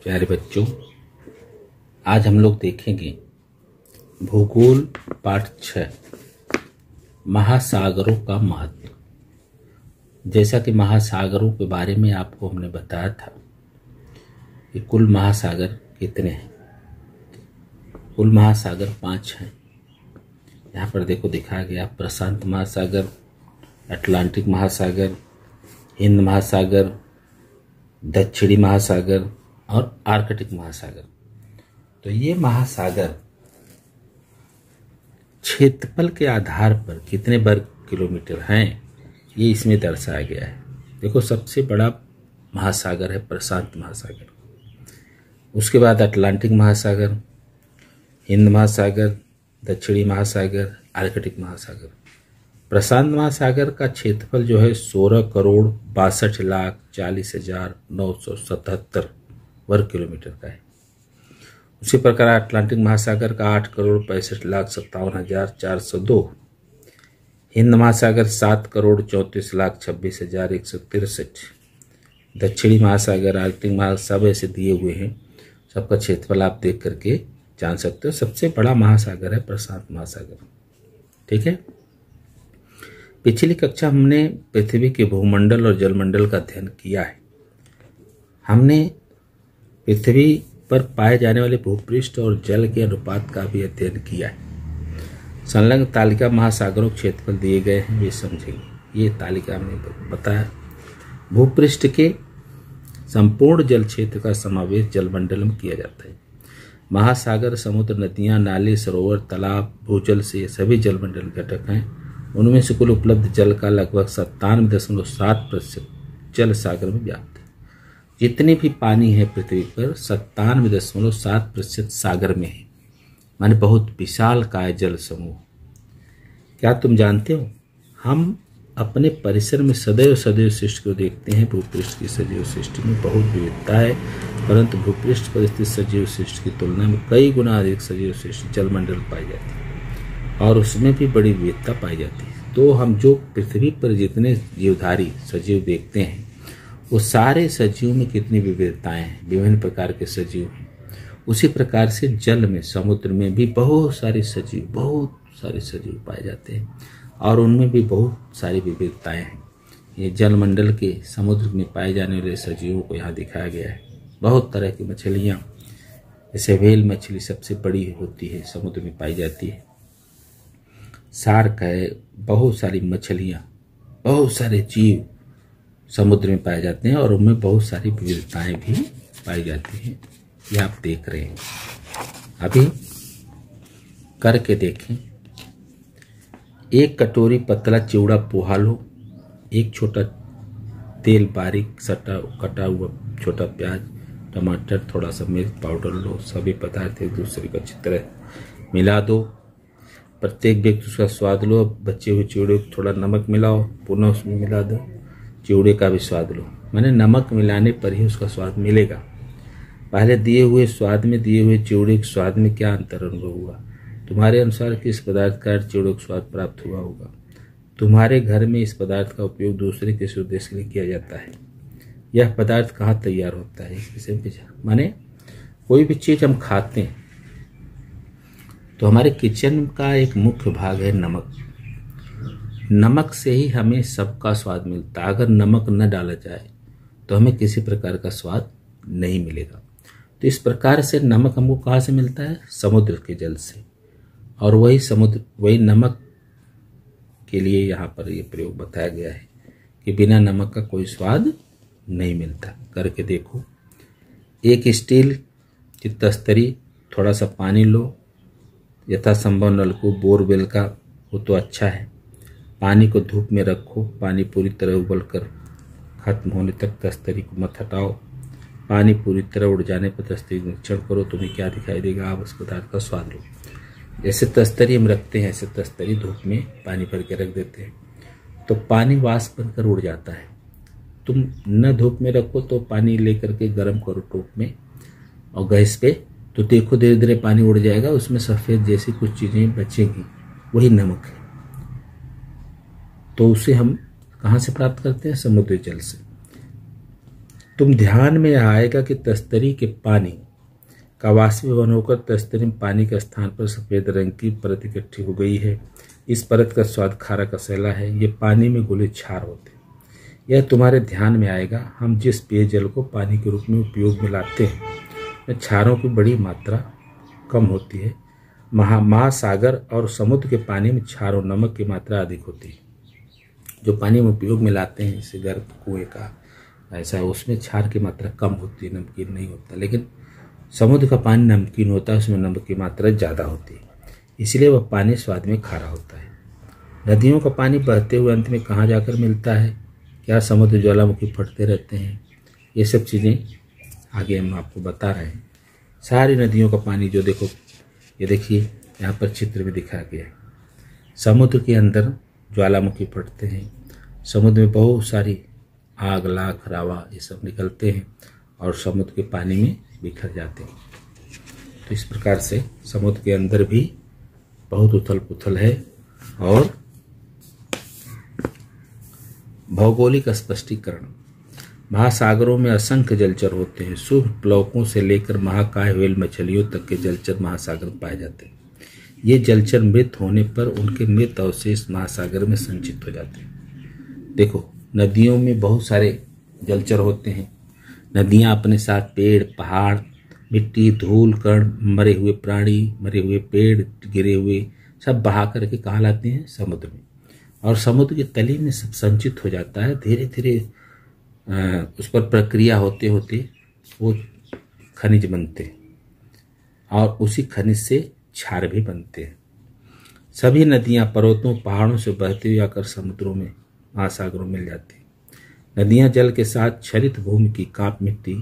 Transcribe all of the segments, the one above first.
प्यारे बच्चों, आज हम लोग देखेंगे भूगोल पाठ 6 महासागरों का महत्व। जैसा कि महासागरों के बारे में आपको हमने बताया था कि कुल महासागर कितने हैं। कुल महासागर 5 हैं। यहाँ पर देखो दिखाया गया प्रशांत महासागर, अटलांटिक महासागर, हिंद महासागर, दक्षिणी महासागर और आर्कटिक महासागर। तो ये महासागर क्षेत्रफल के आधार पर कितने वर्ग किलोमीटर हैं ये इसमें दर्शाया गया है। देखो, सबसे बड़ा महासागर है प्रशांत महासागर, उसके बाद अटलांटिक महासागर, हिंद महासागर, दक्षिणी महासागर, आर्कटिक महासागर। प्रशांत महासागर का क्षेत्रफल जो है 16,62,40,977 वर्ग किलोमीटर का है। उसी प्रकार अटलांटिक महासागर का 8,65,57,402, हिंद महासागर 7,34,26,163, दक्षिणी महासागर, आर्कटिक महासागर सब ऐसे दिए हुए हैं। सबका क्षेत्रफल आप देख करके जान सकते हो। सबसे बड़ा महासागर है प्रशांत महासागर। ठीक है। पिछली कक्षा हमने पृथ्वी के भूमंडल और जलमंडल का अध्ययन किया है। हमने पृथ्वी पर पाए जाने वाले भूपृष्ठ और जल के अनुपात का भी अध्ययन किया है। संलग्न तालिका महासागरों के क्षेत्रफल दिए गए हैं, वे समझेंगे। ये तालिका हमने बताया। भूपृष्ठ के संपूर्ण जल क्षेत्र का समावेश जलमंडल में किया जाता है। महासागर, समुद्र, नदियां, नाले, सरोवर, तालाब, भूजल से सभी जलमंडल घटक हैं। उनमें से कुल उपलब्ध जल का लगभग 97.7% जल सागर में व्याप्त है। जितने भी पानी है पृथ्वी पर 97.7% सागर में है, माने बहुत विशाल का है जल समूह। क्या तुम जानते हो, हम अपने परिसर में सदैव सृष्टि को देखते हैं। भूपृष्ठ की सजीव सृष्टि में बहुत विविधता है, परंतु भूपृष्ठ पर स्थित सजीव सृष्टि की तुलना में कई गुना अधिक सजीव सृष्टि जलमंडल पाई जाती है और उसमें भी बड़ी विविधता पाई जाती है। तो हम जो पृथ्वी पर जितने जीवधारी सजीव देखते हैं, वो सारे सजीव में कितनी विविधताएं हैं, विभिन्न प्रकार के सजीव हैं। उसी प्रकार से जल में, समुद्र में भी बहुत सारे सजीव पाए जाते हैं और उनमें भी बहुत सारी विविधताएं हैं। ये जलमंडल के समुद्र में पाए जाने वाले सजीवों को यहाँ दिखाया गया है। बहुत तरह की मछलियाँ, जैसे व्हेल मछली सबसे बड़ी होती है, समुद्र में पाई जाती है। शार्क है, बहुत सारी मछलियाँ, बहुत सारे जीव समुद्र में पाए जाते हैं और उनमें बहुत सारी विविधताएं भी पाई जाती हैं। ये आप देख रहे हैं। अभी करके देखें। एक कटोरी पतला चिवड़ा पोहा लो, एक छोटा तेल बारीक कटा हुआ छोटा प्याज, टमाटर, थोड़ा सा मिर्च पाउडर लो। सभी पदार्थ एक दूसरे को अच्छी तरह मिला दो। प्रत्येक व्यक्ति उसका स्वाद लो। बचे हुए चिवड़े को थोड़ा नमक मिलाओ, पुनः उसमें मिला दो। चिवड़े का भी स्वाद लो, माने नमक मिलाने पर ही उसका स्वाद मिलेगा। पहले दिए हुए स्वाद में, दिए हुए चिवड़े के स्वाद में क्या अंतर अनुभव हुआ? तुम्हारे अनुसार किस पदार्थ का चिवड़े को स्वाद प्राप्त हुआ होगा? तुम्हारे घर में इस पदार्थ का उपयोग दूसरे किस उद्देश्य के लिए किया जाता है? यह पदार्थ कहाँ तैयार होता है? इसे माने कोई भी चीज हम खाते हैं तो हमारे किचन का एक मुख्य भाग है नमक। नमक से ही हमें सबका स्वाद मिलता है। अगर नमक न डाला जाए तो हमें किसी प्रकार का स्वाद नहीं मिलेगा। तो इस प्रकार से नमक हमको कहाँ से मिलता है? समुद्र के जल से। और वही नमक के लिए यहाँ पर ये प्रयोग बताया गया है कि बिना नमक का कोई स्वाद नहीं मिलता। करके देखो। एक स्टील की तस्तरी, थोड़ा सा पानी लो, यथासंभव नलकूप बोरवेल का हो तो अच्छा है। पानी को धूप में रखो। पानी पूरी तरह उबल कर खत्म होने तक तस्तरी को मत हटाओ। पानी पूरी तरह उड़ जाने पर तस्तरी निरीक्षण करो। तुम्हें क्या दिखाई देगा? आप उस पदार्थ का स्वाद लो। जैसे तस्तरी हम रखते हैं, ऐसे तस्तरी धूप में पानी भर के रख देते हैं तो पानी वाष्प बनकर उड़ जाता है। तुम न धूप में रखो तो पानी लेकर के गर्म करो टोप में और गैस पे, तो देखो धीरे धीरे पानी उड़ जाएगा। उसमें सफ़ेद जैसी कुछ चीज़ें बचेंगी, वही नमक है। तो उसे हम कहाँ से प्राप्त करते हैं? समुद्री जल से। तो तुम ध्यान में आएगा कि तस्तरी के पानी का वाष्पीभवन होकर तस्तरी में पानी के स्थान पर सफेद रंग की परत इकट्ठी हो गई है। इस परत का स्वाद खारा कसैला है। ये पानी में घुले क्षार होते हैं। यह तुम्हारे ध्यान में आएगा। हम जिस पेयजल को पानी के रूप में उपयोग में लाते हैं में क्षारों की बड़ी मात्रा कम होती है। महासागर और समुद्र के पानी में क्षार और नमक की मात्रा अधिक होती है। जो पानी में उपयोग में लाते हैं, जैसे गर्भ कुएं का ऐसा, उसमें क्षार की मात्रा कम होती है, नमकीन नहीं होता। लेकिन समुद्र का पानी नमकीन होता है, उसमें नमक की मात्रा ज़्यादा होती है, इसलिए वह पानी स्वाद में खारा होता है। नदियों का पानी बहते हुए अंत में कहाँ जाकर मिलता है? क्या समुद्र ज्वालामुखी फटते रहते हैं? ये सब चीज़ें आगे हम आपको बता रहे हैं। सारी नदियों का पानी जो देखो, ये देखिए यहाँ पर चित्र में दिखाया गया है। समुद्र के अंदर ज्वालामुखी फटते हैं, समुद्र में बहुत सारी आग, लाख, रावा ये सब निकलते हैं और समुद्र के पानी में बिखर जाते हैं। तो इस प्रकार से समुद्र के अंदर भी बहुत उथल पुथल है। और भौगोलिक स्पष्टीकरण, महासागरों में असंख्य जलचर होते हैं। शुभ प्लवकों से लेकर महाकाय व्हेल मछलियों तक के जलचर महासागर में पाए जाते हैं। ये जलचर मृत होने पर उनके मृत अवशेष महासागर में संचित हो जाते हैं। देखो, नदियों में बहुत सारे जलचर होते हैं। नदियाँ अपने साथ पेड़, पहाड़, मिट्टी, धूल, कण, मरे हुए प्राणी, मरे हुए पेड़, गिरे हुए सब बहा करके कहाँ लाती हैं? समुद्र में। और समुद्र की तली में सब संचित हो जाता है। धीरे धीरे उस पर प्रक्रिया होते होते वो खनिज बनते हैं और उसी खनिज से क्षार भी बनते हैं। सभी नदियाँ पर्वतों, पहाड़ों से बहती हुई आकर समुद्रों में, महासागरों में मिल जाती हैं। नदियाँ जल के साथ क्षरित भूमि की कांप मिट्टी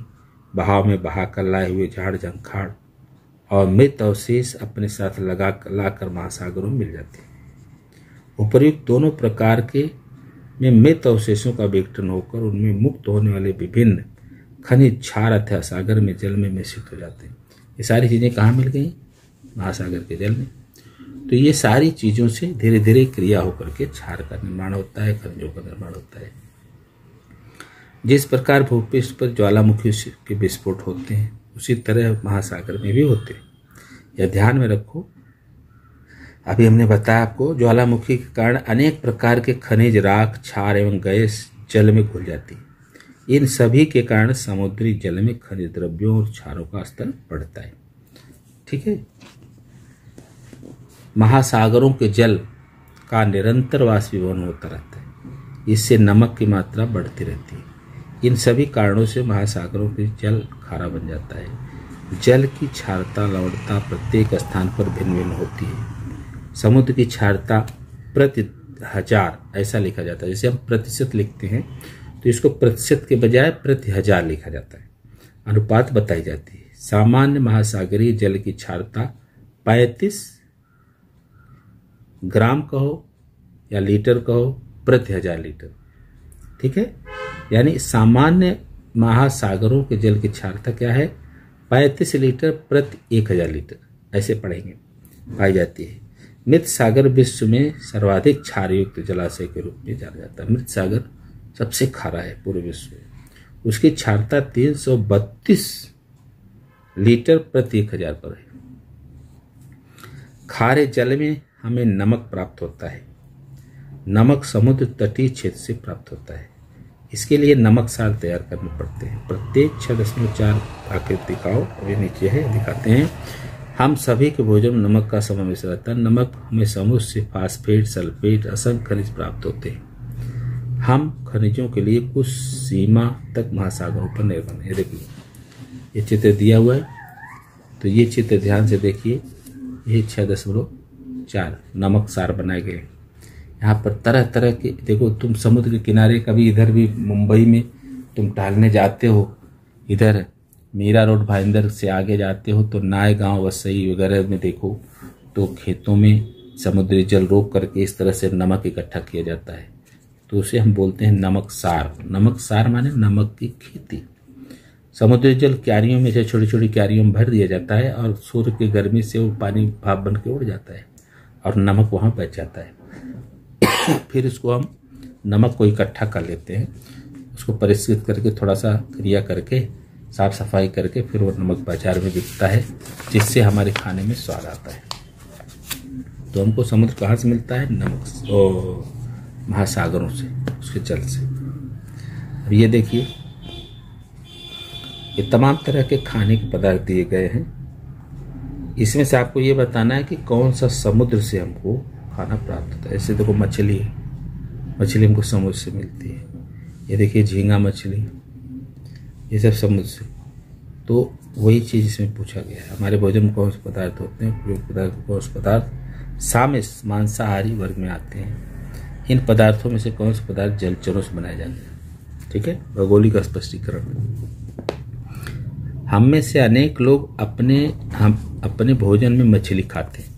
बहाव में बहाकर लाए हुए झाड़ झंखाड़ और मृत अवशेष अपने साथ लाकर महासागरों में मिल जाती हैं। उपर्युक्त दोनों प्रकार के में मृत अवशेषों का विघटन होकर उनमें मुक्त होने वाले विभिन्न खनिज क्षार अथवा सागर में जल में मिश्रित हो जाते हैं। ये सारी चीज़ें कहाँ मिल गई? महासागर के जल में। तो ये सारी चीज़ों से धीरे धीरे क्रिया होकर के क्षार का निर्माण होता है, खनिजों का निर्माण होता है। जिस प्रकार भूपृष्ठ पर ज्वालामुखी के विस्फोट होते हैं, उसी तरह महासागर में भी होते हैं। यह ध्यान में रखो। अभी हमने बताया आपको, ज्वालामुखी के कारण अनेक प्रकार के खनिज, राख, क्षार एवं गैस जल में घुल जाती है। इन सभी के कारण समुद्री जल में खनिज द्रव्यों और क्षारों का स्तर बढ़ता है। ठीक है। महासागरों के जल का निरंतर वाष्पीभवन होता रहता है, इससे नमक की मात्रा बढ़ती रहती है। इन सभी कारणों से महासागरों के जल खारा बन जाता है। जल की क्षारता, लवणता प्रत्येक स्थान पर भिन्न भिन्न होती है। समुद्र की क्षारता प्रति 1000 ऐसा लिखा जाता है। जैसे हम प्रतिशत लिखते हैं तो इसको प्रतिशत के बजाय प्रति 1000 लिखा जाता है। अनुपात बताई जाती है। सामान्य महासागरीय जल की क्षारता 35 ग्राम कहो या लीटर कहो प्रति 1000 लीटर। ठीक है। यानी सामान्य महासागरों के जल की क्षारता क्या है? 35 लीटर प्रति 1000 लीटर ऐसे पढ़ेंगे, पाई जाती है। मृत सागर विश्व में सर्वाधिक क्षारयुक्त जलाशय के रूप में जाना जाता है। मृत सागर सबसे खारा है पूरे विश्व में। उसकी क्षारता 332 लीटर प्रति 1000 पर है। खारे जल में हमें नमक प्राप्त होता है। नमक समुद्र तटीय क्षेत्र से प्राप्त होता है। इसके लिए नमक सार तैयार करने पड़ते हैं। प्रत्येक 6.4 आकृति दिखाओ, अभी नीचे है दिखाते हैं। हम सभी के भोजन में नमक का समावेश रहता है। नमक हमें समुद्र से फास्फेट, सल्फेट, असंख्य खनिज प्राप्त होते हैं। हम खनिजों के लिए कुछ सीमा तक महासागरों पर निर्भर हैं। देखिए ये चित्र दिया हुआ है, तो ये चित्र ध्यान से देखिए। ये 6.4 नमक सार बनाए गए। यहाँ पर तरह तरह के, देखो तुम समुद्र के किनारे, कभी इधर भी मुंबई में तुम टहलने जाते हो, इधर मीरा रोड भाईंदर से आगे जाते हो तो नाय गांव, वसई वगैरह में देखो तो खेतों में समुद्री जल रोक करके इस तरह से नमक इकट्ठा किया जाता है। तो उसे हम बोलते हैं नमक सार। नमक सार माने नमक की खेती। समुद्री जल क्यारियों में से छोटी छोटी क्यारियों में भर दिया जाता है और सूर्य की गर्मी से वो पानी भाप बन के उड़ जाता है और नमक वहाँ बच जाता है। फिर इसको हम नमक को इकट्ठा कर लेते हैं, उसको परिष्कृत करके थोड़ा सा क्रिया करके साफ सफाई करके फिर वो नमक बाजार में बिकता है, जिससे हमारे खाने में स्वाद आता है। तो हमको समुद्र कहाँ से मिलता है? नमक और महासागरों से, उसके जल से। अब ये देखिए, ये तमाम तरह के खाने के पदार्थ दिए गए हैं। इसमें से आपको ये बताना है कि कौन सा समुद्र से हमको खाना प्राप्त होता है। ऐसे देखो मछली है, मछली हमको समुद्र से मिलती है। ये देखिए झींगा मछली, ये सब समुद्र से। तो वही चीज़ इसमें पूछा गया है, हमारे भोजन में कौन से पदार्थ होते हैं, उपयुक्त पदार्थ कौन से पदार्थ सामिस मांसाहारी वर्ग में आते हैं। इन पदार्थों में से कौन से पदार्थ जलचरों से बनाए जाते हैं। ठीक है, भौगोलिक स्पष्टीकरण। हम में से अनेक लोग अपने भोजन में मछली खाते हैं।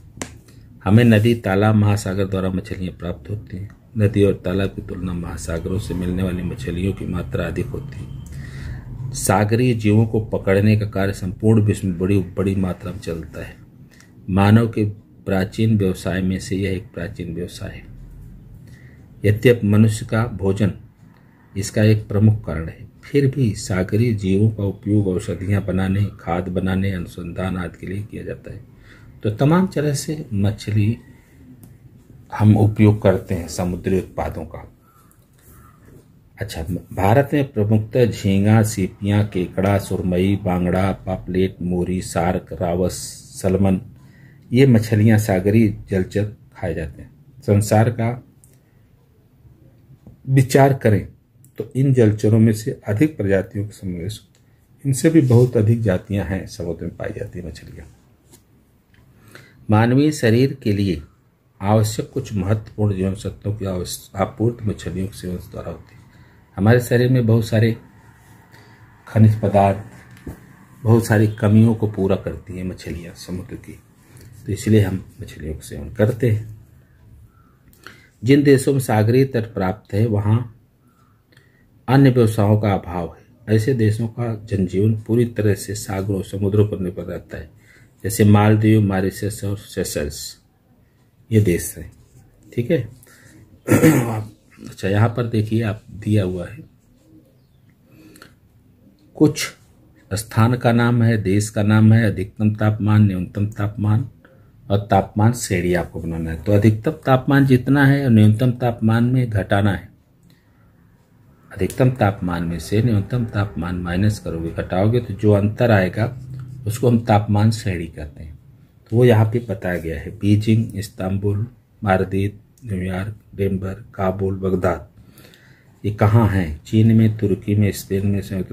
हमें नदी, तालाब, महासागर द्वारा मछलियाँ प्राप्त होती हैं। नदी और तालाब की तुलना महासागरों से मिलने वाली मछलियों की मात्रा अधिक होती है। सागरीय जीवों को पकड़ने का कार्य संपूर्ण विश्व में बड़ी मात्रा में चलता है। मानव के प्राचीन व्यवसाय में से यह एक प्राचीन व्यवसाय है। यद्यपि मनुष्य का भोजन इसका एक प्रमुख कारण है, फिर भी सागरीय जीवों का उपयोग औषधियाँ बनाने, खाद बनाने, अनुसंधान आदि के लिए किया जाता है। तो तमाम तरह से मछली हम उपयोग करते हैं समुद्री उत्पादों का। अच्छा, भारत में प्रमुखतः झींगा, सीपियाँ, केकड़ा, सुरमई, बांगड़ा, पापलेट, मोरी, सार्क, रावस, सलमन, ये मछलियाँ सागरीय जलचर खाए जाते हैं। संसार का विचार करें तो इन जलचरों में से अधिक प्रजातियों का समावेश, इनसे भी बहुत अधिक जातियां हैं समुद्र में पाई जाती है मछलियां। मानवीय शरीर के लिए आवश्यक कुछ महत्वपूर्ण जीवन सत्वों की आपूर्ति मछलियों के सेवन द्वारा होती है। हमारे शरीर में बहुत सारे खनिज पदार्थ, बहुत सारी कमियों को पूरा करती हैं मछलियाँ समुद्र की, तो इसलिए हम मछलियों का सेवन करते हैं। जिन देशों में सागरीय तट प्राप्त है वहाँ अन्य व्यवसायों का अभाव है। ऐसे देशों का जनजीवन पूरी तरह से सागरों समुद्रों पर निर्भर रहता है, जैसे मालदीव, मॉरिशस और सेशल्स, ये देश हैं। ठीक है। अच्छा, यहाँ पर देखिए आप दिया हुआ है कुछ स्थान का नाम है, देश का नाम है, अधिकतम तापमान, न्यूनतम तापमान और तापमान श्रेणी आपको बनाना है। तो अधिकतम तापमान जितना है और न्यूनतम तापमान में घटाना है। अधिकतम तापमान में से न्यूनतम तापमान माइनस करोगे, घटाओगे, तो जो अंतर आएगा उसको हम तापमान श्रेणी कहते हैं। तो वो यहाँ पे बताया गया है। Beijing, Istanbul, Maldives, New York, Denver, Kabul, Baghdad, ये कहाँ हैं? चीन में, तुर्की में, स्पेन में, संयुक्त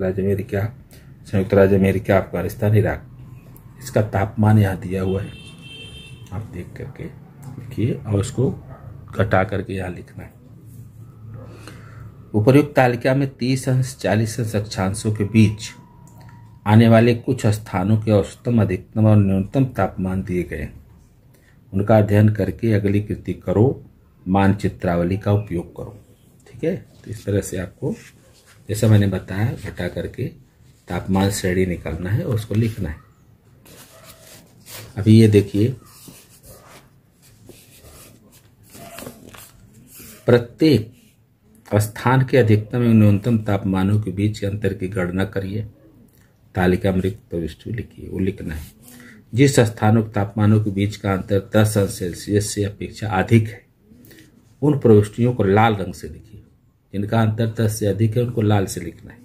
राज्य अमेरिका, अफगानिस्तान, इराक। इसका तापमान यहाँ दिया हुआ है, आप देख करके लिखिए और उसको घटा करके यहाँ लिखना है। उपर्युक्त तालिका में 30 अंश 40 अंश अक्षांशों के बीच आने वाले कुछ स्थानों के औसतम, अधिकतम और न्यूनतम तापमान दिए गए। उनका अध्ययन करके अगली कृति करो, मानचित्रावली का उपयोग करो। ठीक है, तो इस तरह से आपको जैसा मैंने बताया घटा करके तापमान श्रेणी निकालना है और उसको लिखना है। अभी ये देखिए, प्रत्येक स्थान के अधिकतम एवं न्यूनतम तापमानों के बीच के अंतर की गणना करिए। तालिका में रिक्त प्रविष्टि लिखिए, वो लिखना है। जिस स्थानों के तापमानों के बीच का अंतर 10 अंश सेल्सियस से अपेक्षा अधिक है, उन प्रविष्टियों को लाल रंग से लिखिए। जिनका अंतर 10 से अधिक है उनको लाल से लिखना है।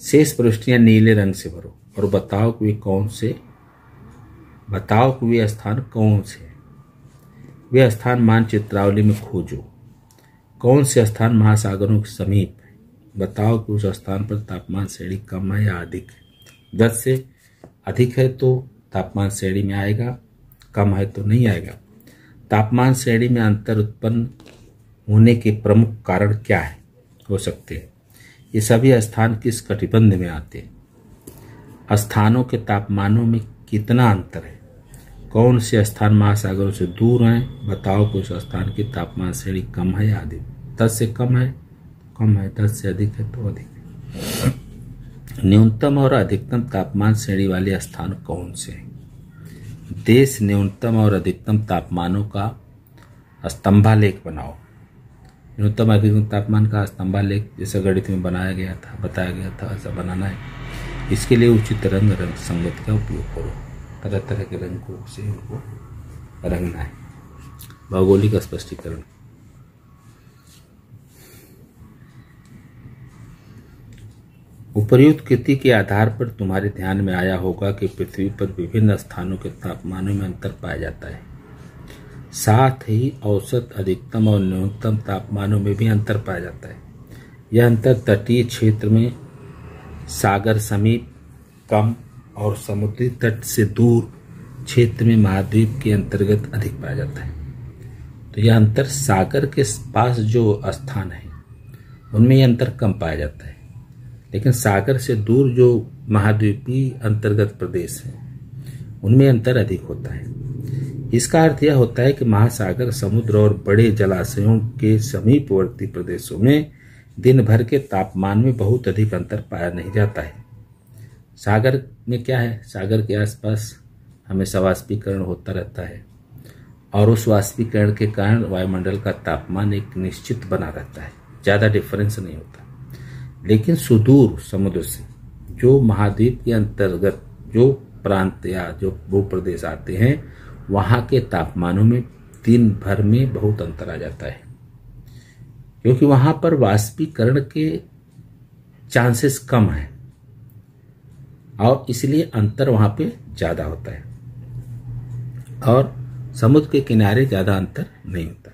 शेष प्रविष्टियां नीले रंग से भरो और बताओ कि वे स्थान कौन से हैं। वे स्थान मानचित्रावली में खोजो। कौन से स्थान महासागरों के समीप है? बताओ कि उस स्थान पर तापमान श्रेणी कम है या अधिक है। 10 से अधिक है तो तापमान श्रेणी में आएगा, कम है तो नहीं आएगा। तापमान श्रेणी में अंतर उत्पन्न होने के प्रमुख कारण क्या है हो सकते हैं? ये सभी स्थान किस कटिबंध में आते हैं? स्थानों के तापमानों में कितना अंतर है? कौन से स्थान महासागरों से दूर हैं? बताओ कि उस स्थान की तापमान श्रेणी कम है या अधिक। 10 से कम है, कम है, 10 से अधिक है तो अधिक है। न्यूनतम और अधिकतम तापमान श्रेणी वाले स्थान कौन से हैं? देश न्यूनतम और अधिकतम तापमानों का स्तंभालेख बनाओ। न्यूनतम अधिकतम तापमान का स्तंभा लेख जैसा गणित में बनाया गया था, बताया गया था, ऐसा बनाना है। इसके लिए उचित रंग संगति का उपयोग करो। तरह तरह के रंगों से उनको रंगना है। भौगोलिक स्पष्टीकरण। उपर्युक्त कृति के आधार पर तुम्हारे ध्यान में आया होगा कि पृथ्वी पर विभिन्न स्थानों के तापमानों में अंतर पाया जाता है। साथ ही औसत, अधिकतम और न्यूनतम तापमानों में भी अंतर पाया जाता है। यह अंतर तटीय क्षेत्र में सागर समीप कम और समुद्री तट से दूर क्षेत्र में महाद्वीप के अंतर्गत अधिक पाया जाता है। तो यह अंतर सागर के पास जो स्थान है उनमें यह अंतर कम पाया जाता है, लेकिन सागर से दूर जो महाद्वीपीय अंतर्गत प्रदेश है उनमें अंतर अधिक होता है। इसका अर्थ यह होता है कि महासागर, समुद्र और बड़े जलाशयों के समीपवर्ती प्रदेशों में दिन भर के तापमान में बहुत अधिक अंतर पाया नहीं जाता है। सागर में क्या है, सागर के आसपास हमेशा वाष्पीकरण होता रहता है और उस वाष्पीकरण के कारण वायुमंडल का तापमान एक निश्चित बना रहता है, ज़्यादा डिफरेंस नहीं होता। लेकिन सुदूर समुद्र से जो महाद्वीप के अंतर्गत जो प्रांत या जो भूप्रदेश आते हैं वहाँ के तापमानों में दिन भर में बहुत अंतर आ जाता है, क्योंकि वहाँ पर वाष्पीकरण के चांसेस कम हैं और इसलिए अंतर वहाँ पे ज़्यादा होता है और समुद्र के किनारे ज़्यादा अंतर नहीं होता।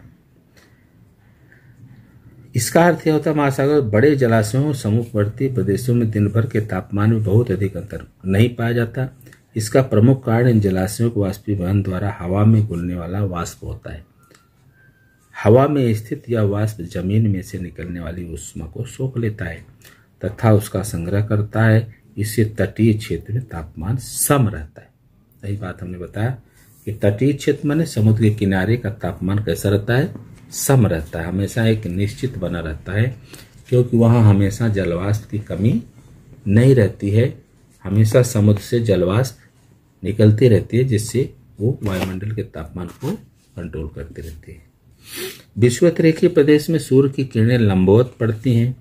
इसका अर्थ यह होता है महासागर, बड़े जलाशयों और समुद्रवर्ती प्रदेशों में दिन भर के तापमान में बहुत अधिक अंतर नहीं पाया जाता। इसका प्रमुख कारण इन जलाशयों के वाष्पीभवन द्वारा हवा में घुलने वाला वाष्प होता है। हवा में स्थित यह वाष्प जमीन में से निकलने वाली ऊष्मा को सोख लेता है तथा उसका संग्रह करता है। इससे तटीय क्षेत्र में तापमान सम रहता है। सही बात हमने बताया कि तटीय क्षेत्र माने समुद्र के किनारे का तापमान कैसा रहता है, सम रहता है, हमेशा एक निश्चित बना रहता है, क्योंकि वहाँ हमेशा जलवाष्प की कमी नहीं रहती है। हमेशा समुद्र से जलवाष्प निकलती रहती है, जिससे वो वायुमंडल के तापमान को कंट्रोल करती रहती है। विषुवतरेखीय प्रदेश में सूर्य की किरणें लंबवत पड़ती हैं,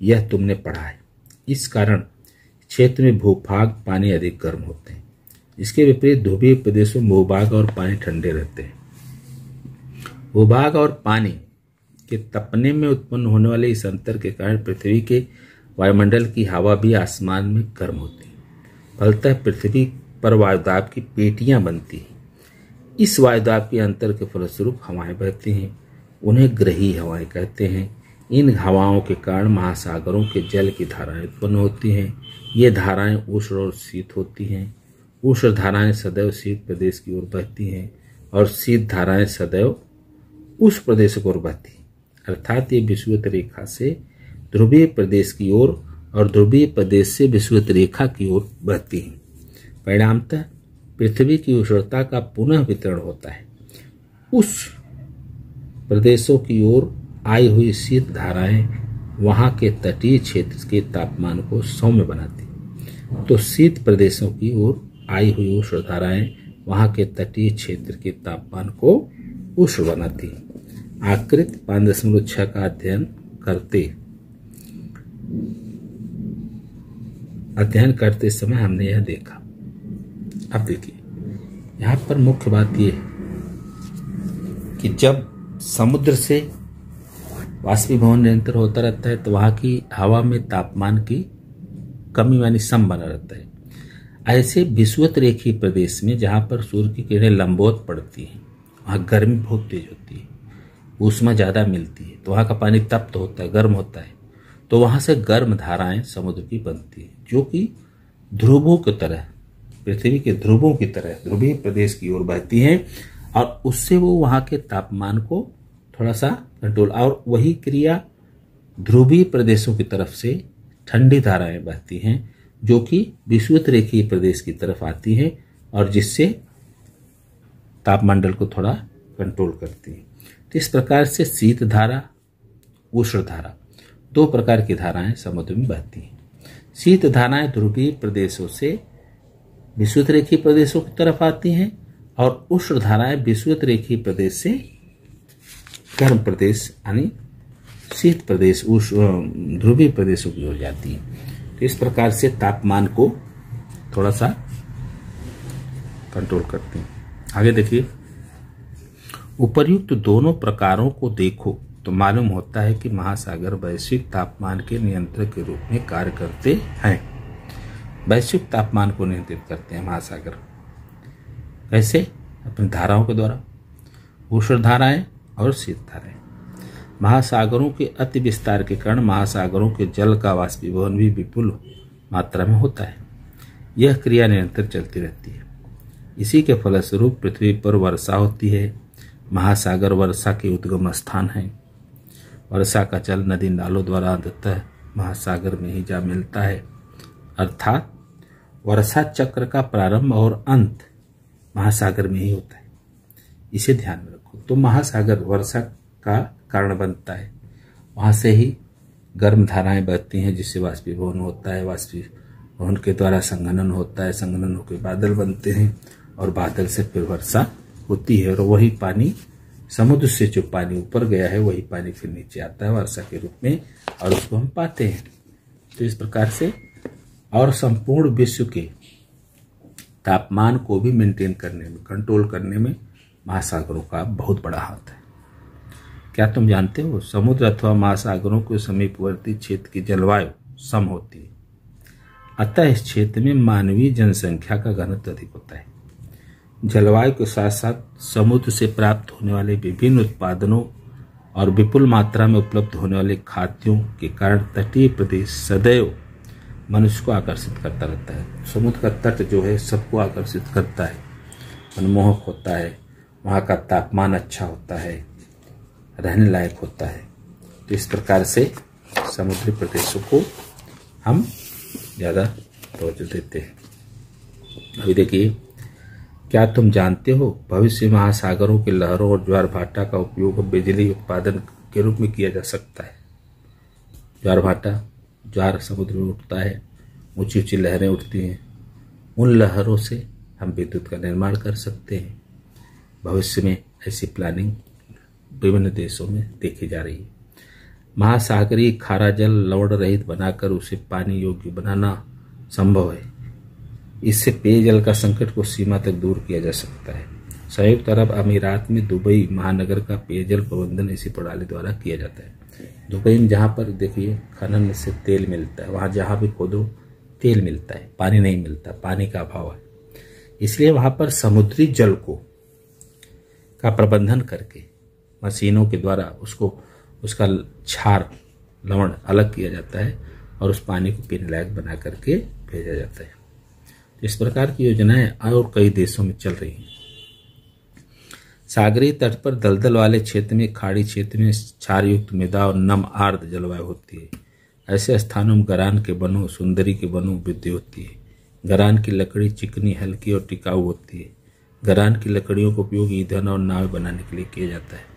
यह तुमने पढ़ा है। इस कारण क्षेत्र में भूभाग पानी अधिक गर्म होते हैं। इसके विपरीत ध्रुवीय प्रदेशों में भूभाग और पानी ठंडे रहते हैं। भूभाग और पानी के तपने में उत्पन्न होने वाले इस अंतर के कारण पृथ्वी के वायुमंडल की हवा भी आसमान में गर्म होती है। फलतः पृथ्वी पर वायुदाब की पेटियां बनती हैं। इस वायुदाब के अंतर के फलस्वरूप हवाएं बहती हैं, उन्हें ग्रही हवाएं कहते हैं। इन हवाओं के कारण महासागरों के जल की धाराएं उत्पन्न होती हैं। ये धाराएं उष्ण और शीत होती हैं। उष्ण धाराएं सदैव शीत प्रदेश की ओर बहती हैं और शीत धाराएं सदैव उष्ण प्रदेश की ओर बहती हैं। अर्थात ये विषुवत रेखा से ध्रुवीय प्रदेश की ओर और ध्रुवीय प्रदेश से विषुवत रेखा की ओर बहती हैं। परिणामतः पृथ्वी की उष्णता का पुनः वितरण होता है। उस प्रदेशों की ओर आई हुई शीत धाराएं वहां के तटीय क्षेत्र के तापमान को सौम्य बनाती हैं, तो शीत प्रदेशों की ओर आई हुई उष्ण धाराएं वहां के तटीय क्षेत्र के तापमान को उष्ण बनाती हैं। आकृति 5.6 का अध्ययन करते समय हमने यह देखा। अब देखिए यहाँ पर मुख्य बात यह है कि जब समुद्र से वाष्पीभवन निरंतर होता रहता है तो वहाँ की हवा में तापमान की कमी यानी सम बना रहता है। ऐसे विषुवत रेखीय प्रदेश में जहाँ पर सूर्य की किरणें लंबवत पड़ती हैं वहाँ गर्मी बहुत तेज होती है, ऊष्मा ज़्यादा मिलती है, तो वहाँ का पानी तप्त होता है, गर्म होता है, तो वहाँ से गर्म धाराएं समुद्र की बनती है जो कि ध्रुवों की तरह, पृथ्वी के ध्रुवों की तरह ध्रुवीय प्रदेश की ओर बहती हैं और उससे वो वहाँ के तापमान को थोड़ा सा कंट्रोल, और वही क्रिया ध्रुवीय प्रदेशों की तरफ से ठंडी धाराएं बहती हैं जो कि विषुवत रेखीय प्रदेश की तरफ आती हैं और जिससे तापमंडल को थोड़ा कंट्रोल करती है। तो इस प्रकार से शीत धारा, उष्ण धारा, दो प्रकार की धाराएं समुद्र में बहती हैं। शीत धाराएं ध्रुवीय प्रदेशों से विषुवत रेखीय प्रदेशों की तरफ आती हैं और उष्ण धाराएं विषुवत रेखीय प्रदेश से गर्म प्रदेश यानी शीत प्रदेश, ध्रुवीय प्रदेशों की हो जाती है। तो इस प्रकार से तापमान को थोड़ा सा कंट्रोल करते हैं। आगे देखिए, उपर्युक्त दोनों प्रकारों को देखो तो मालूम होता है कि महासागर वैश्विक तापमान के नियंत्रक के रूप में कार्य करते हैं। वैश्विक तापमान को नियंत्रित करते हैं महासागर। कैसे? अपनी धाराओं के द्वारा, उष्ण धाराएं और शीत धाराएं। महासागरों के अति विस्तार के कारण महासागरों के जल का वाष्पीभवन भी विपुल मात्रा में होता है। यह क्रिया निरंतर चलती रहती है। इसी के फलस्वरूप पृथ्वी पर वर्षा होती है। महासागर वर्षा के उद्गम स्थान है। वर्षा का जल नदी नालों द्वारा अंततः महासागर में ही जा मिलता है। अर्थात वर्षा चक्र का प्रारंभ और अंत महासागर में ही होता है। इसे ध्यान में रखो। तो महासागर वर्षा का कारण बनता है। वहां से ही गर्म धाराएं बहती हैं, जिससे वाष्पीभवन होता है। वाष्पीभवन के द्वारा संघनन होता है। संघनन होकर बादल बनते हैं और बादल से फिर वर्षा होती है। और वही पानी, समुद्र से जो पानी ऊपर गया है, वही पानी फिर नीचे आता है वर्षा के रूप में, और उसको हम पाते हैं। तो इस प्रकार से, और संपूर्ण विश्व के तापमान को भी मेंटेन करने में, कंट्रोल करने में महासागरों का बहुत बड़ा हाथ है। क्या तुम जानते हो, समुद्र अथवा महासागरों के समीपवर्ती क्षेत्र की जलवायु सम होती है। अतः इस क्षेत्र में मानवीय जनसंख्या का घनत्व अधिक होता है। जलवायु के साथ साथ समुद्र से प्राप्त होने वाले विभिन्न उत्पादनों और विपुल मात्रा में उपलब्ध होने वाले खाद्यों के कारण तटीय प्रदेश सदैव मनुष्य को आकर्षित करता रहता है। समुद्र का तट जो है सबको आकर्षित करता है, मनमोहक होता है। वहाँ का तापमान अच्छा होता है, रहने लायक होता है। तो इस प्रकार से समुद्री प्रदेशों को हम ज़्यादा तवज्जो देते हैं। अभी देखिए, क्या तुम जानते हो भविष्य में महासागरों के लहरों और ज्वार भाटा का उपयोग बिजली उत्पादन के रूप में किया जा सकता है। ज्वार भाटा, ज्वार समुद्र में उठता है, ऊंची ऊंची लहरें उठती हैं। उन लहरों से हम विद्युत का निर्माण कर सकते हैं। भविष्य में ऐसी प्लानिंग विभिन्न देशों में देखी जा रही है। महासागरीय खारा जल लवण रहित बनाकर उसे पानी योग्य बनाना संभव है। इससे पेयजल का संकट को सीमा तक दूर किया जा सकता है। संयुक्त अरब अमीरात में दुबई महानगर का पेयजल प्रबंधन इसी प्रणाली द्वारा किया जाता है। दुबई में जहाँ पर देखिए खनन से तेल मिलता है, वहाँ जहाँ भी खोदो तेल मिलता है, पानी नहीं मिलता, पानी का अभाव है। इसलिए वहाँ पर समुद्री जल का प्रबंधन करके मशीनों के द्वारा उसका क्षार लवण अलग किया जाता है और उस पानी को पीने लायक बना करके भेजा जाता है। इस प्रकार की योजनाएं और कई देशों में चल रही हैं। सागरीय तट पर दलदल वाले क्षेत्र में, खाड़ी क्षेत्र में क्षारयुक्त मृदा और नम आर्द्र जलवायु होती है। ऐसे स्थानों में गरान के वनों, सुंदरी के वनों वृद्धि होती है। गरान की लकड़ी चिकनी, हल्की और टिकाऊ होती है। गरान की लकड़ियों का उपयोग ईंधन और नाव बनाने के लिए किया जाता है।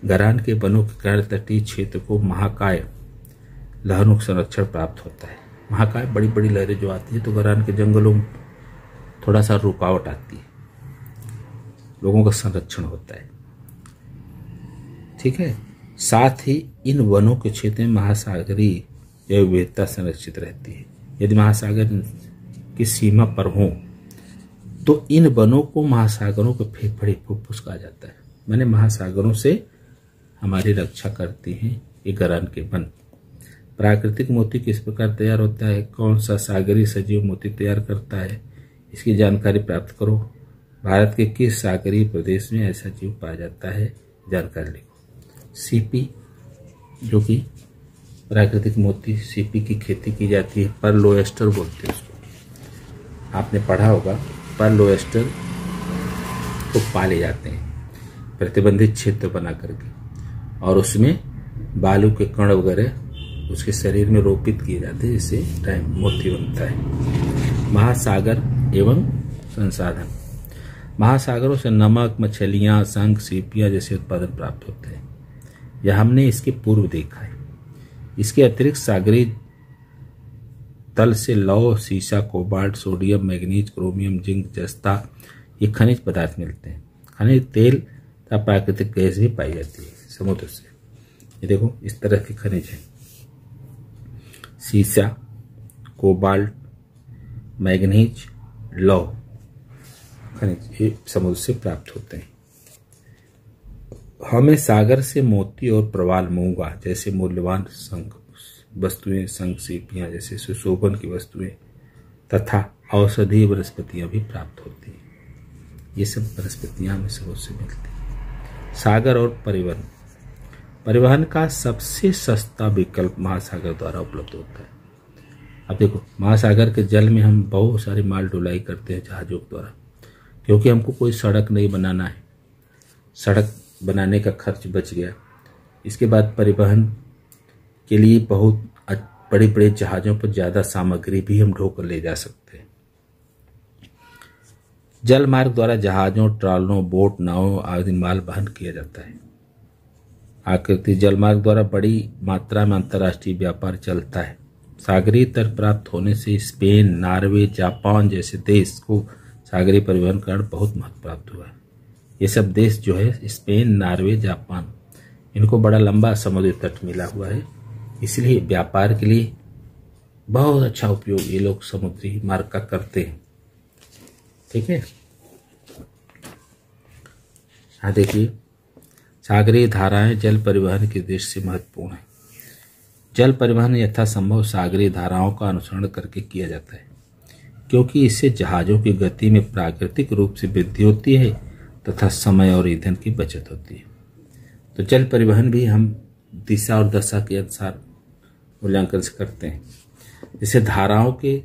गरान के वनों के कारण तटीय क्षेत्र को महाकाय लहरों का संरक्षण प्राप्त होता है। महाकाय बड़ी बड़ी लहरें जो आती है, तो गरान के जंगलों में थोड़ा सा रुकावट आती है, लोगों का संरक्षण होता है। ठीक है। साथ ही इन वनों के क्षेत्र में महासागरीय जैव विविधता संरक्षित रहती है। यदि महासागर की सीमा पर हो तो इन वनों को महासागरों के फेफड़े, फुफ्फुस कहा जाता है। माने महासागरों से हमारी रक्षा करती हैं ये गरान के वन। प्राकृतिक मोती किस प्रकार तैयार होता है, कौन सा सागरीय सजीव मोती तैयार करता है, इसकी जानकारी प्राप्त करो। भारत के किस सागरीय प्रदेश में ऐसा जीव पाया जाता है, जानकारी लिखो। सीपी, जो कि प्राकृतिक मोती सीपी की खेती की जाती है, पर्ल ओयस्टर बोलते हैं उसको। आपने पढ़ा होगा, पर्ल ओयस्टर को पाले जाते हैं प्रतिबंधित क्षेत्र बना करके, और उसमें बालू के कण वगैरह उसके शरीर में रोपित किए जाते हैं, जिससे टाइम मोती बनता है। महासागर एवं संसाधन। महासागरों से नमक, मछलियां, शंख, सीपियां जैसे उत्पादन प्राप्त होते हैं। यह हमने इसके पूर्व देखा है। इसके अतिरिक्त सागरीय तल से लौह, सीसा, cobalt, sodium, manganese, chromium, zinc, जस्ता ये खनिज पदार्थ मिलते हैं। खनिज तेल तथा प्राकृतिक गैस भी पाई जाती है। समुद्र से। ये देखो इस तरह के खनिज हैं, सीसा, कोबाल्ट, मैग्नीज, लौह खनिज ये समुद्र से प्राप्त होते हैं। हमें सागर से मोती और प्रवाल मूंगा जैसे मूल्यवान वस्तुएं, शंख सीपियां जैसे सुशोभन की वस्तुएं तथा औषधीय वनस्पतियां भी प्राप्त होती हैं। ये सब वनस्पतियां हमें समुद्र से मिलती हैं। सागर और परिवहन, परिवहन का सबसे सस्ता विकल्प महासागर द्वारा उपलब्ध होता है। अब देखो महासागर के जल में हम बहुत सारी माल ढुलाई करते हैं जहाजों द्वारा, क्योंकि हमको कोई सड़क नहीं बनाना है, सड़क बनाने का खर्च बच गया। इसके बाद परिवहन के लिए बहुत बड़े बड़े जहाज़ों पर ज़्यादा सामग्री भी हम ढोकर ले जा सकते हैं। जल मार्ग द्वारा जहाज़ों, ट्रालों, बोट, नावों आदि माल वहन किया जाता है। आकृति जल मार्ग द्वारा बड़ी मात्रा में अंतर्राष्ट्रीय व्यापार चलता है। सागरीय तट प्राप्त होने से स्पेन, नॉर्वे, जापान जैसे देश को सागरीय परिवहन कारण बहुत महत्व प्राप्त हुआ है। ये सब देश जो है स्पेन, नॉर्वे, जापान, इनको बड़ा लंबा समुद्री तट मिला हुआ है, इसलिए व्यापार के लिए बहुत अच्छा उपयोग ये लोग समुद्री मार्ग का करते हैं। ठीक है, हाँ देखिए सागरीय धाराएं जल परिवहन की दृष्टि से महत्वपूर्ण है। जल परिवहन यथासंभव सागरीय धाराओं का अनुसरण करके किया जाता है, क्योंकि इससे जहाज़ों की गति में प्राकृतिक रूप से वृद्धि होती है तथा समय और ईंधन की बचत होती है। तो जल परिवहन भी हम दिशा और दशा के अनुसार मूल्यांकन से करते हैं। जैसे धाराओं के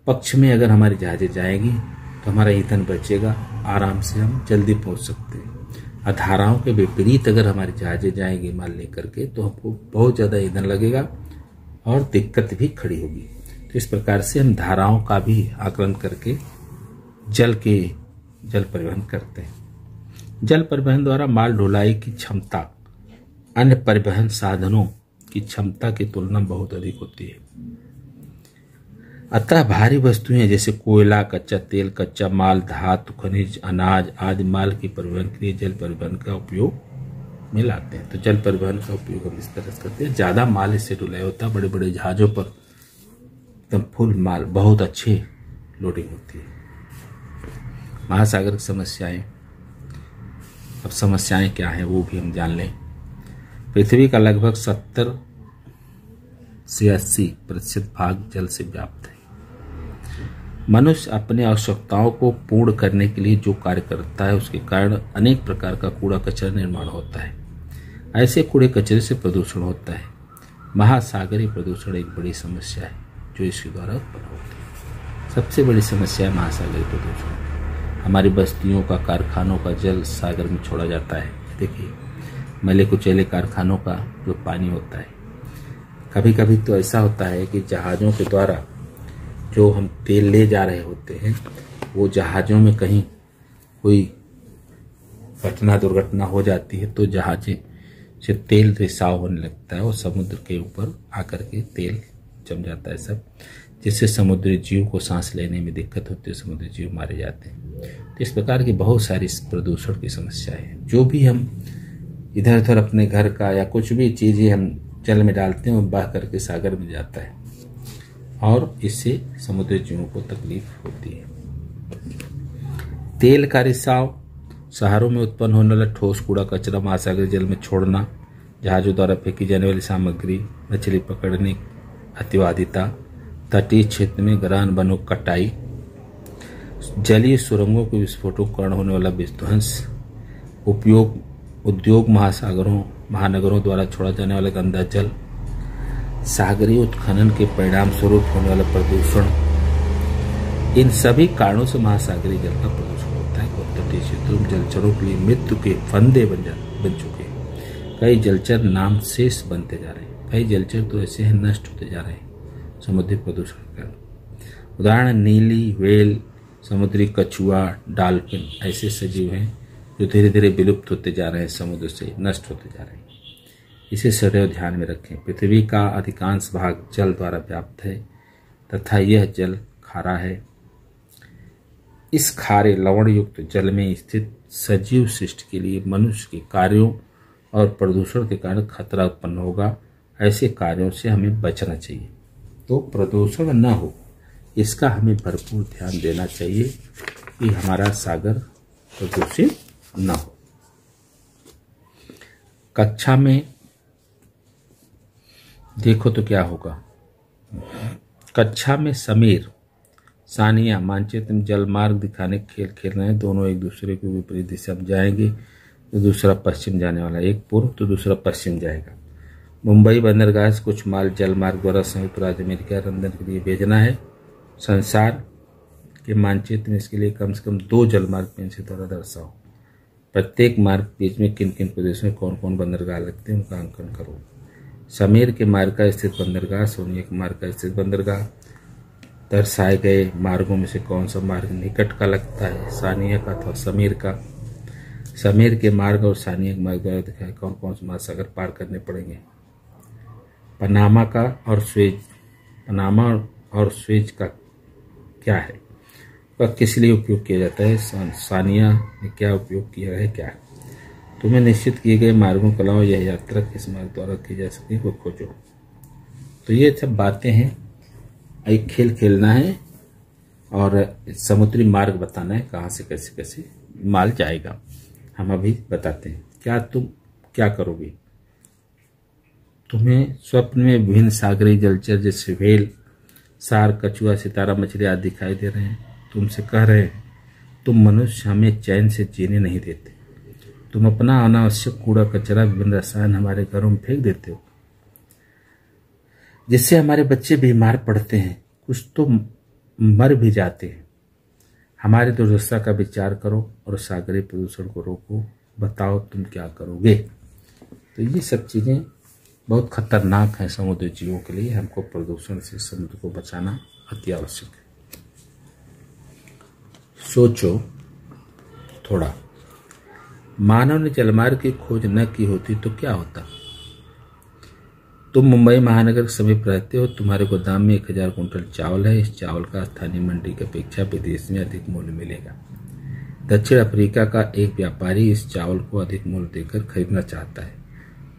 पक्ष में अगर हमारी जहाज़ें जाएंगी तो हमारा ईंधन बचेगा, आराम से हम जल्दी पहुंच सकते हैं। और धाराओं के विपरीत अगर हमारी जहाज़ें जाएंगी माल लेकर के तो हमको बहुत ज़्यादा ईंधन लगेगा और दिक्कत भी खड़ी होगी। तो इस प्रकार से हम धाराओं का भी आकलन करके जल परिवहन करते हैं। जल परिवहन द्वारा माल ढुलाई की क्षमता अन्य परिवहन साधनों की क्षमता की तुलना बहुत अधिक होती है। अतः भारी वस्तुएं जैसे कोयला, कच्चा तेल, कच्चा माल, धातु, खनिज, अनाज आदि माल के परिवहन के लिए जल परिवहन का उपयोग में लाते हैं। तो जल परिवहन का उपयोग हम इस तरह से करते हैं। ज़्यादा माल इससे ढुलाई होता है, बड़े बड़े जहाज़ों पर एकदम फुल माल, बहुत अच्छी लोडिंग होती है। महासागर की समस्याएं, अब समस्याएं क्या हैं वो भी हम जान लें। पृथ्वी का लगभग 70 से 80% भाग जल से व्याप्त है। मनुष्य अपने आवश्यकताओं को पूर्ण करने के लिए जो कार्य करता है उसके कारण अनेक प्रकार का कूड़ा कचरा निर्माण होता है। ऐसे कूड़े कचरे से प्रदूषण होता है। महासागरीय प्रदूषण एक बड़ी समस्या है जो इसके द्वारा उत्पन्न होती है। सबसे बड़ी समस्या है महासागरीय प्रदूषण। हमारी बस्तियों का, कारखानों का जल सागर में छोड़ा जाता है। देखिए मैले कुचैले कारखानों का जो पानी होता है, कभी कभी तो ऐसा होता है कि जहाज़ों के द्वारा जो हम तेल ले जा रहे होते हैं वो जहाज़ों में कहीं कोई घटना दुर्घटना हो जाती है तो जहाज़ें से तेल रिसाव होने लगता है और समुद्र के ऊपर आकर के तेल जम जाता है सब, जिससे समुद्री जीव को सांस लेने में दिक्कत होती है, समुद्री जीव मारे जाते हैं। तो इस प्रकार की बहुत सारी प्रदूषण की समस्याएं हैं। जो भी हम इधर उधर अपने घर का या कुछ भी चीज़ें हम जल में डालते हैं वो बह करके सागर में जाता है और इससे समुद्री जीवों को तकलीफ होती है। तेल का रिसाव, शहरों में उत्पन्न होने वाला ठोस कूड़ा कचरा महासागरीय जल में छोड़ना, जहाज़ों द्वारा फेंकी जाने वाली सामग्री, मछली पकड़ने अतिवादिता, तटीय क्षेत्र में गरान वनों कटाई, जलीय सुरंगों के विस्फोटों के कारण होने वाला विध्वंस, उद्योग महानगरों द्वारा छोड़ा जाने वाला गंदा जल, सागरीय उत्खनन के परिणाम स्वरूप होने वाला प्रदूषण, इन सभी कारणों से महासागरीय जल का प्रदूषण होता है और तटीय क्षेत्रों में जलचरों के लिए मृत्यु के फंदे बन चुके हैं। कई जलचर नाम शेष बनते जा रहे हैं, कई जलचर तो ऐसे हैं नष्ट होते जा रहे हैं समुद्री प्रदूषण के कारण। उदाहरण नीली, व्हेल, समुद्री कछुआ, डॉल्फिन ऐसे सजीव हैं जो धीरे धीरे विलुप्त होते जा रहे हैं, समुद्र से नष्ट होते जा रहे हैं। इसे सदैव ध्यान में रखें। पृथ्वी का अधिकांश भाग जल द्वारा व्याप्त है तथा यह जल खारा है। इस खारे लवण युक्त जल में स्थित सजीव सृष्टि के लिए मनुष्य के कार्यों और प्रदूषण के कारण खतरा उत्पन्न होगा। ऐसे कार्यों से हमें बचना चाहिए। तो प्रदूषण न हो इसका हमें भरपूर ध्यान देना चाहिए कि हमारा सागर प्रदूषित न हो। कक्षा में देखो तो क्या होगा। कक्षा में समीर सानिया मानचित्र में जलमार्ग दिखाने खेल खेल रहे हैं। दोनों एक दूसरे को विपरीत दिशा में जाएंगे। तो दूसरा पश्चिम जाने वाला, एक पूर्व तो दूसरा पश्चिम जाएगा। मुंबई बंदरगाह से कुछ माल जलमार्ग द्वारा संयुक्त राज्य अमेरिका लंदन के लिए भेजना है। संसार के मानचित्र में इसके लिए कम से कम 2 जलमार्ग पेन से द्वारा दर्शाओ। प्रत्येक मार्ग बीच में किन किन प्रदेशों में कौन कौन बंदरगाह लगते हैं उनका अंकन करो। समीर के मार्ग का स्थित बंदरगाह, सोनिया के मार्ग का स्थित बंदरगाह। दर्शाए गए मार्गों में से कौन सा मार्ग निकट का लगता है, सानिया का अथवा समीर का। समीर के मार्ग और सानिया के मार्ग द्वारा दिखाए कौन कौन से महासागर पार करने पड़ेंगे। पनामा और स्वेज का क्या है, वह किस लिए उपयोग किया जाता है, सानिया ने क्या उपयोग किया है, क्या है। तुम्हें निश्चित किए गए मार्गों के अलावा यह यात्रा किस मार्ग द्वारा की जा सकती है वो खोजो। तो ये सब बातें हैं। एक खेल खेलना है और समुद्री मार्ग बताना है कहाँ से कैसे कैसे माल जाएगा। हम अभी बताते हैं। तुम क्या करोगे। तुम्हें स्वप्न में विभिन्न सागरीय जलचर जैसे व्हेल, सार, कछुआ, सितारा मछली आदि दिखाई दे रहे हैं। तुमसे कह रहे हैं तुम मनुष्य हमें चैन से जीने नहीं देते। तुम अपना अनावश्यक कूड़ा कचरा, विभिन्न रसायन हमारे घरों में फेंक देते हो, जिससे हमारे बच्चे बीमार पड़ते हैं, कुछ तो मर भी जाते हैं। हमारी दुर्दशा का विचार करो और सागरीय प्रदूषण को रोको। बताओ तुम क्या करोगे। तो ये सब चीज़ें बहुत खतरनाक हैं समुद्री जीवों के लिए। हमको प्रदूषण से समुद्र को बचाना अति आवश्यक है। सोचो थोड़ा, मानव ने जलमार्ग की खोज न की होती तो क्या होता। तुम मुंबई महानगर के समीप रहते हो। तुम्हारे गोदाम में 1000 कुंटल चावल है। इस चावल का स्थानीय मंडी की अपेक्षा विदेश में अधिक मूल्य मिलेगा। दक्षिण अफ्रीका का एक व्यापारी इस चावल को अधिक मूल्य देकर खरीदना चाहता है,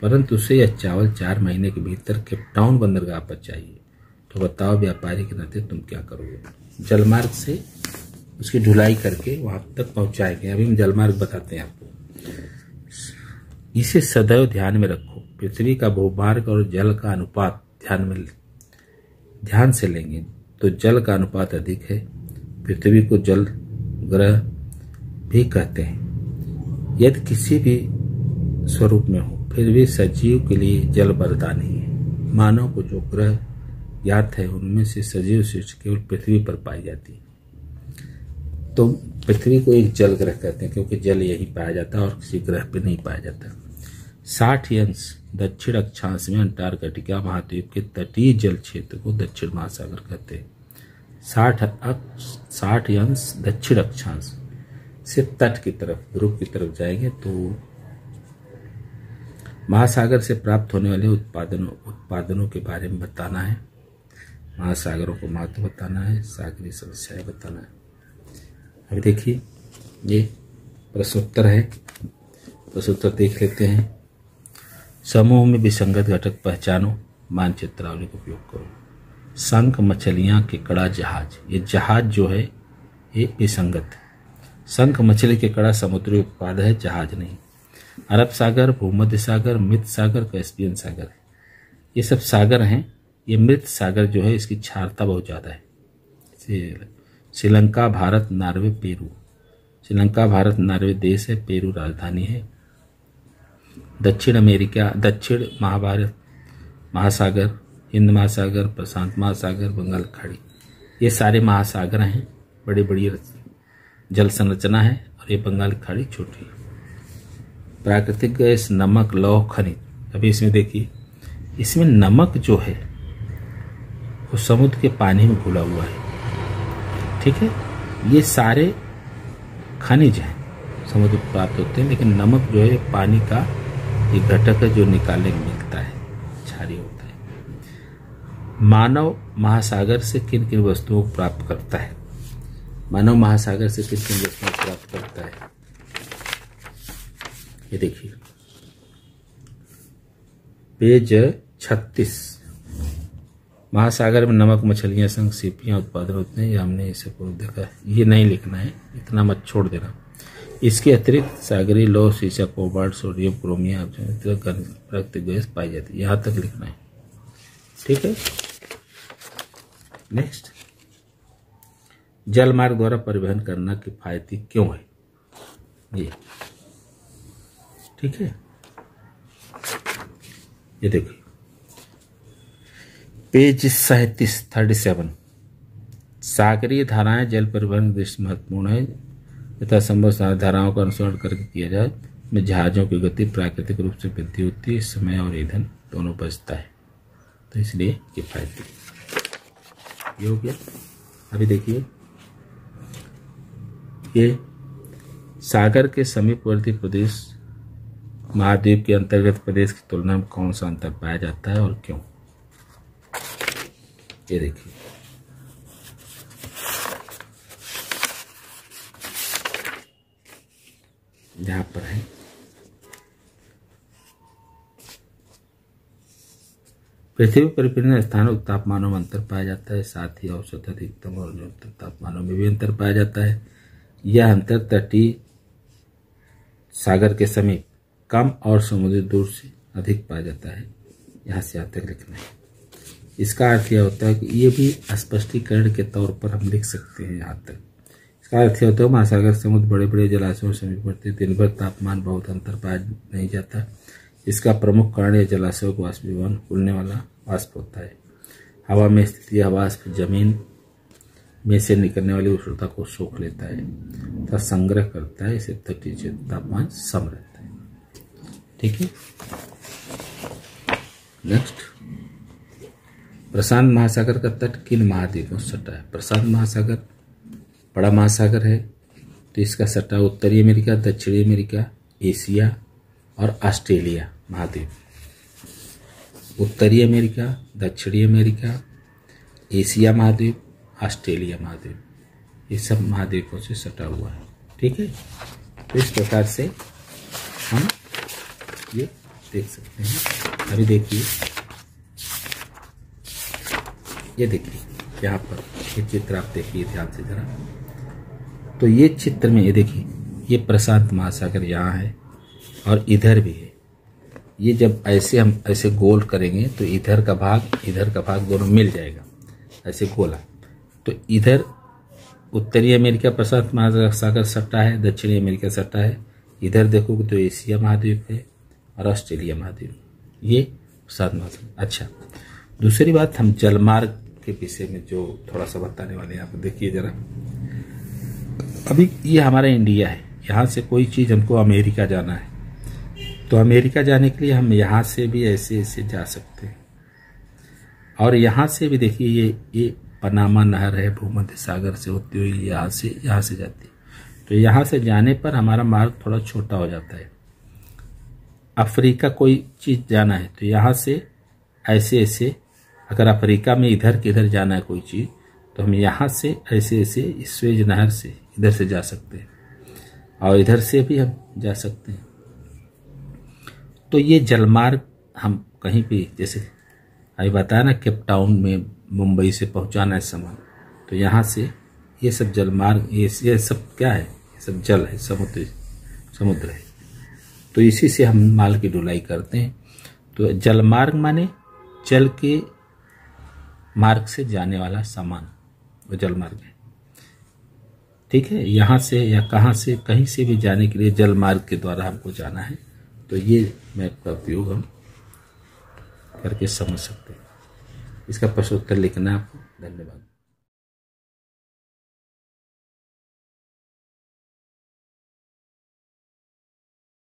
परंतु उसे यह चावल 4 महीने के भीतर केपटाउन बंदरगाह पर चाहिए। तो बताओ व्यापारी के नाते तुम क्या करोगे। जलमार्ग से उसकी ढुलाई करके वहां तक पहुंचाएंगे। अभी हम जलमार्ग बताते हैं आपको। इसे सदैव ध्यान में रखो। पृथ्वी का भूभाग और जल का अनुपात ध्यान से लेंगे तो जल का अनुपात अधिक है। पृथ्वी को जल ग्रह भी कहते हैं। यदि किसी भी स्वरूप में हो फिर भी सजीव के लिए जल वरदान ही है। मानव को जो ग्रह ज्ञात है उनमें से सजीव सृष्टि केवल पृथ्वी पर पाई जाती है। तो पृथ्वी को एक जल ग्रह कहते हैं क्योंकि जल यहीं पाया जाता है और किसी ग्रह पे नहीं पाया जाता। 60 अंश दक्षिण अक्षांश में अंटार्कटिका महाद्वीप के तटीय जल क्षेत्र को दक्षिण महासागर कहते हैं। 60 अंश दक्षिण अक्षांश से तट की तरफ, ध्रुव की तरफ जाएंगे तो महासागर से प्राप्त होने वाले उत्पादनों के बारे में बताना है। महासागरों को महत्व बताना है, सागरीय समस्याएं बताना है। अभी देखिए ये प्रश्नोत्तर है। प्रश्नोत्तर देख लेते हैं। समूह में विसंगत घटक पहचानो, मानचित्रावली का उपयोग करो। शंख मछलियां केकड़ा जहाज, ये जहाज जो है ये विसंगत है। शंख मछली केकड़ा समुद्री उत्पाद है, जहाज नहीं। अरब सागर, भूमध्य सागर, मृत सागर, कैस्पियन सागर है, ये सब सागर हैं। ये मृत सागर जो है इसकी क्षारता बहुत ज़्यादा है। Sri Lanka, Bharat, Norway, Peru. Sri Lanka, Bharat, Norway देश है, पेरू राजधानी है। दक्षिण अमेरिका, दक्षिण महाभारत महासागर, हिंद महासागर, प्रशांत महासागर, बंगाल खाड़ी, ये सारे महासागर हैं। बड़ी बड़ी जल संरचना है और ये बंगाल खाड़ी छोटी है। प्राकृतिक गैस, नमक, लौह, खनिज। अभी इसमें देखिए, इसमें नमक जो है वो समुद्र के पानी में घुला हुआ है, ठीक है। ये सारे खनिज हैं, समुद्र प्राप्त होते हैं, लेकिन नमक जो है पानी का एक घटक है जो निकालने में मिलता है, क्षारीय होता है। मानव महासागर से किन किन वस्तुओं को प्राप्त करता है। मानव महासागर से किन किन वस्तुओं को प्राप्त करता है, ये देखिए। पेज 36। महासागर में नमक, मछलियां, संग सीपियां उत्पादन होते हैं। ये हमने इसे पूर्व देखा है, ये नहीं लिखना है, इतना मत छोड़ देना। इसके अतिरिक्त सागरीय लौह, सीसा, कोबाल्ट, सोडियम, क्रोमियम, प्राकृतिक गैस पाई जाती है। यहाँ तक लिखना है, ठीक है। नेक्स्ट, जल मार्ग द्वारा परिवहन करना किफायती क्यों है, ये ठीक है। ये देखिए पेज 37। सागरीय धाराएं जल परिवहन की दृष्टि महत्वपूर्ण है, तथा संभव धाराओं का अनुसरण करके किया जाए में जहाजों की गति प्राकृतिक रूप से वृद्धि होती है, समय और ईंधन दोनों बचता है, तो इसलिए किफायती। ये हो गया। अभी देखिए, ये सागर के समीपवर्ती प्रदेश महाद्वीप के अंतर्गत प्रदेश की तुलना में कौन सा अंतर पाया जाता है और क्यों। ये देखिए, यहां पर है पृथ्वी पर विभिन्न स्थानों के तापमानों में अंतर पाया जाता है, साथ ही औसत, अधिकतम और न्यूनतम तापमानों में भी अंतर पाया जाता है। यह अंतर तटीय सागर के समीप कम और समुद्री दूर से अधिक पाया जाता है। यहाँ से यहाँ तक लिखना है। इसका अर्थ यह होता है कि ये भी स्पष्टीकरण के तौर पर हम लिख सकते हैं यहाँ तक। इसका अर्थ यह होता है महासागर, समुद्र, बड़े बड़े जलाशयों से समीपवर्ती दिन भर तापमान बहुत अंतर पाया नहीं जाता। इसका प्रमुख कारण यह जलाशयों को वाष्पीभवन, उड़ने वाला वाष्प होता है। हवा में स्थित यह वाष्प जमीन में से निकलने वाली उष्णता को सोख लेता है तथा संग्रह करता है। इसे तटीय क्षेत्र तापमान सम रहता है, ठीक है। नेक्स्ट, प्रशांत महासागर का तट किन महाद्वीपों से सटा है। प्रशांत महासागर बड़ा महासागर है, तो इसका सटा उत्तरी अमेरिका, दक्षिणी अमेरिका, एशिया और ऑस्ट्रेलिया महाद्वीप। उत्तरी अमेरिका, दक्षिणी अमेरिका, एशिया महाद्वीप, ऑस्ट्रेलिया महाद्वीप, ये सब महाद्वीपों से सटा हुआ है, ठीक है। तो इस प्रकार से हम ये देख सकते हैं। अभी देखिए, ये देखिए यहाँ पर ये चित्र आप देखिए ध्यान से जरा। तो ये चित्र में ये देखिए, ये प्रशांत महासागर यहाँ है और इधर भी है। ये जब ऐसे हम ऐसे गोल करेंगे तो इधर का भाग दोनों मिल जाएगा, ऐसे गोला। तो इधर उत्तरी अमेरिका प्रशांत महासागर सट्टा है, दक्षिणी अमेरिका सट्टा है। इधर देखोगे तो एशिया महाद्वीप है और ऑस्ट्रेलिया महाद्वीप, ये प्रशांत महासागर। अच्छा, दूसरी बात, हम जलमार्ग के विषय में जो थोड़ा सा बताने वाले हैं, आप देखिए जरा। अभी ये हमारा इंडिया है, यहाँ से कोई चीज़ हमको अमेरिका जाना है, तो अमेरिका जाने के लिए हम यहाँ से भी ऐसे ऐसे जा सकते हैं। और यहाँ से भी देखिए, ये पनामा नहर है, भूमध्य सागर से होती हुई यहाँ से जाती है। तो यहाँ से जाने पर हमारा मार्ग थोड़ा छोटा हो जाता है। अफ्रीका कोई चीज़ जाना है तो यहाँ से ऐसे ऐसे, अगर अफ्रीका में इधर किधर जाना है कोई चीज़, तो हम यहाँ से ऐसे ऐसे स्वेज नहर से इधर से जा सकते हैं और इधर से भी हम जा सकते हैं। तो ये जलमार्ग हम कहीं भी, जैसे अभी बताया ना, केप टाउन में मुंबई से पहुंचाना है सामान, तो यहाँ से ये सब जलमार्ग, ये सब क्या है, ये सब जल है, समुद्र है। तो इसी से हम माल की ढुलाई करते हैं। तो जलमार्ग माने जल के मार्ग से जाने वाला सामान, वो जलमार्ग है, ठीक है। यहाँ से या कहाँ से, कहीं से भी जाने के लिए जलमार्ग के द्वारा हमको जाना है। तो ये मैप का उपयोग हम करके समझ सकते हैं। इसका प्रश्नोत्तर लिखना है आपको। धन्यवाद।